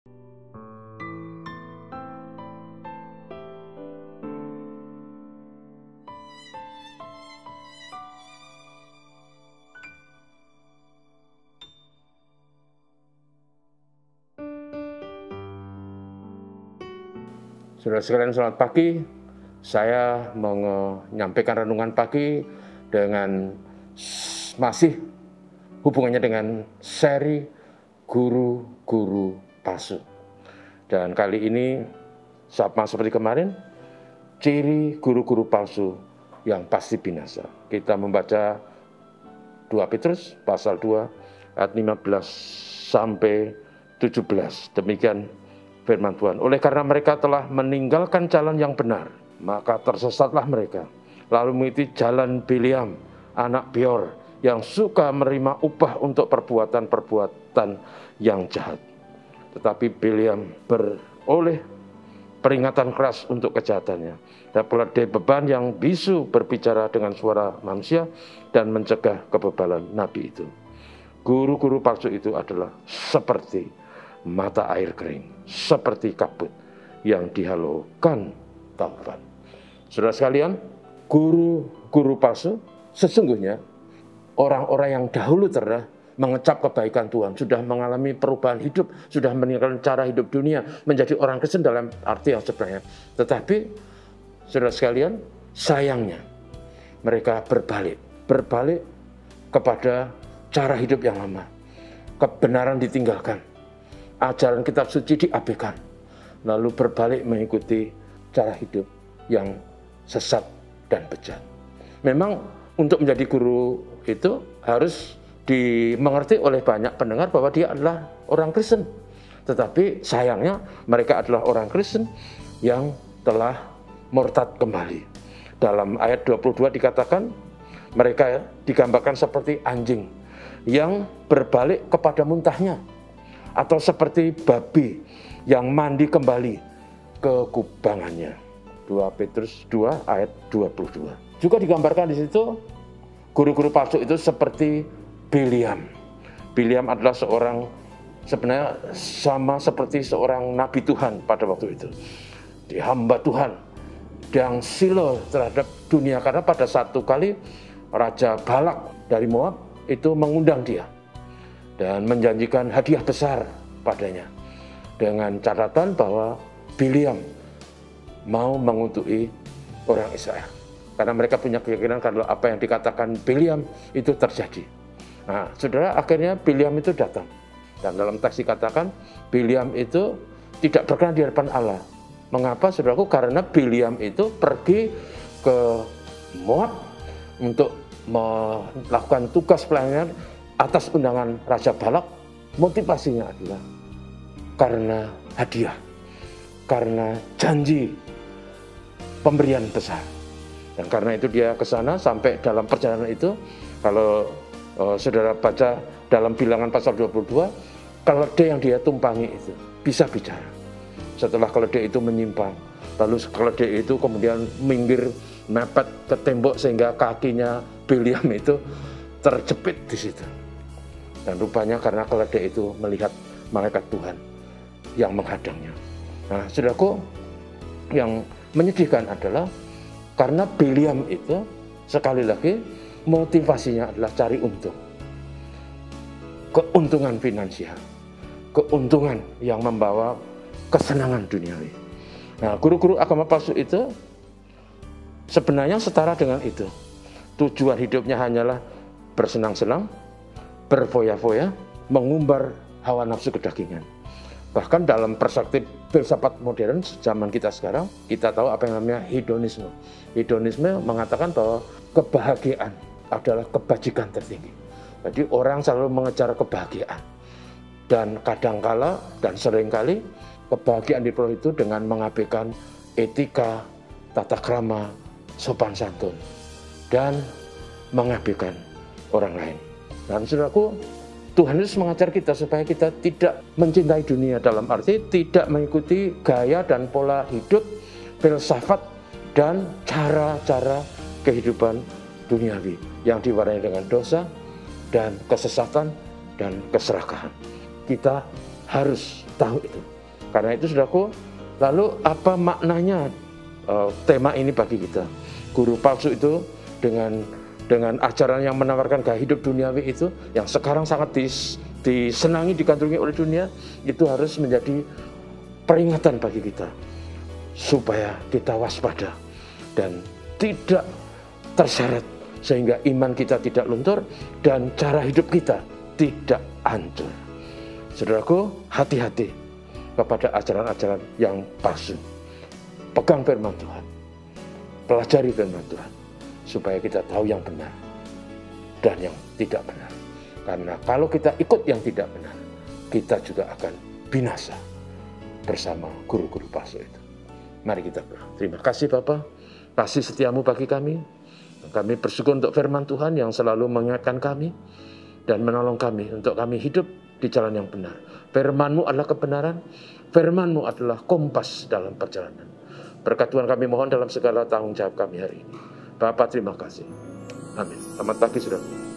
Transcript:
Saudara sekalian, selamat pagi. Saya menyampaikan renungan pagi dengan masih hubungannya dengan seri guru-guru palsu. Dan kali ini sama seperti kemarin, ciri guru-guru palsu yang pasti binasa. Kita membaca 2 Petrus pasal 2 ayat 15 sampai 17. Demikian firman Tuhan. Oleh karena mereka telah meninggalkan jalan yang benar, maka tersesatlah mereka, lalu mengikuti jalan Biliam, anak Beor, yang suka menerima upah untuk perbuatan-perbuatan yang jahat. Tetapi Biliam beroleh peringatan keras untuk kejahatannya, dan peledai beban yang bisu berbicara dengan suara manusia dan mencegah kebebalan nabi itu. Guru-guru palsu itu adalah seperti mata air kering, seperti kabut yang dihalaukan taufan. Saudara sekalian, guru-guru palsu sesungguhnya orang-orang yang dahulu pernah mengecap kebaikan Tuhan, sudah mengalami perubahan hidup, sudah meninggalkan cara hidup dunia, menjadi orang Kristen dalam arti yang sebenarnya. Tetapi saudara sekalian, sayangnya mereka berbalik kepada cara hidup yang lama. Kebenaran ditinggalkan, ajaran kitab suci diabaikan, lalu berbalik mengikuti cara hidup yang sesat dan bejat. Memang untuk menjadi guru itu harus dimengerti oleh banyak pendengar bahwa dia adalah orang Kristen. Tetapi sayangnya mereka adalah orang Kristen yang telah murtad kembali. Dalam ayat 22 dikatakan mereka digambarkan seperti anjing yang berbalik kepada muntahnya, atau seperti babi yang mandi kembali ke kubangannya. 2 Petrus 2 ayat 22. Juga digambarkan di situ guru-guru palsu itu seperti Biliam. Biliam adalah sebenarnya sama seperti seorang nabi Tuhan pada waktu itu. Dia hamba Tuhan yang silo terhadap dunia, karena pada satu kali Raja Balak dari Moab itu mengundang dia dan menjanjikan hadiah besar padanya, dengan catatan bahwa Biliam mau mengutuki orang Israel, karena mereka punya keyakinan kalau apa yang dikatakan Biliam itu terjadi. Nah, saudara, akhirnya Biliam itu datang, dan dalam teks dikatakan Biliam itu tidak berkenan di hadapan Allah. Mengapa, saudaraku? Karena Biliam itu pergi ke Moab untuk melakukan tugas pelayanan atas undangan Raja Balak. Motivasinya adalah karena hadiah, karena janji pemberian besar. Dan karena itu dia ke sana. Sampai dalam perjalanan itu, kalau saudara baca dalam Bilangan pasal 22, keledai yang dia tumpangi itu bisa bicara. Setelah keledai itu menyimpang, lalu keledai itu kemudian minggir mepet ke tembok sehingga kakinya Biliam itu terjepit di situ. Dan rupanya karena keledai itu melihat malaikat Tuhan yang menghadangnya. Nah, saudaraku, yang menyedihkan adalah karena Biliam itu sekali lagi motivasinya adalah cari untung. Keuntungan finansial, keuntungan yang membawa kesenangan duniawi. Nah, guru-guru agama palsu itu sebenarnya setara dengan itu. Tujuan hidupnya hanyalah bersenang-senang, berfoya-foya, mengumbar hawa nafsu kedagingan. Bahkan dalam perspektif filsafat modern zaman kita sekarang, kita tahu apa yang namanya hedonisme. Hedonisme mengatakan bahwa kebahagiaan adalah kebajikan tertinggi. Jadi orang selalu mengejar kebahagiaan. Dan kadangkala dan seringkali kebahagiaan diperoleh itu dengan mengabaikan etika, tata krama, sopan santun, dan mengabaikan orang lain. Dan saudaraku, Tuhan Yesus mengajar kita supaya kita tidak mencintai dunia, dalam arti tidak mengikuti gaya dan pola hidup, filsafat, dan cara-cara kehidupan duniawi yang diwarnai dengan dosa dan kesesatan dan keserakahan. Kita harus tahu itu. Karena itu saudaraku, lalu apa maknanya tema ini bagi kita? Guru palsu itu dengan ajaran yang menawarkan gaya hidup duniawi itu, yang sekarang sangat disenangi, digandrungi oleh dunia, itu harus menjadi peringatan bagi kita supaya kita waspada dan tidak terseret, sehingga iman kita tidak luntur dan cara hidup kita tidak hancur. Saudaraku, hati-hati kepada ajaran-ajaran yang palsu. Pegang firman Tuhan, pelajari firman Tuhan, supaya kita tahu yang benar dan yang tidak benar. Karena kalau kita ikut yang tidak benar, kita juga akan binasa bersama guru-guru palsu itu. Mari kita berdoa. Terima kasih Bapa, kasih setiamu bagi kami. Kami bersyukur untuk firman Tuhan yang selalu mengingatkan kami dan menolong kami untuk kami hidup di jalan yang benar. Firman-Mu adalah kebenaran, firman-Mu adalah kompas dalam perjalanan. Berkat Tuhan kami mohon dalam segala tanggung jawab kami hari ini. Bapa, terima kasih. Amin. Selamat pagi, saudara.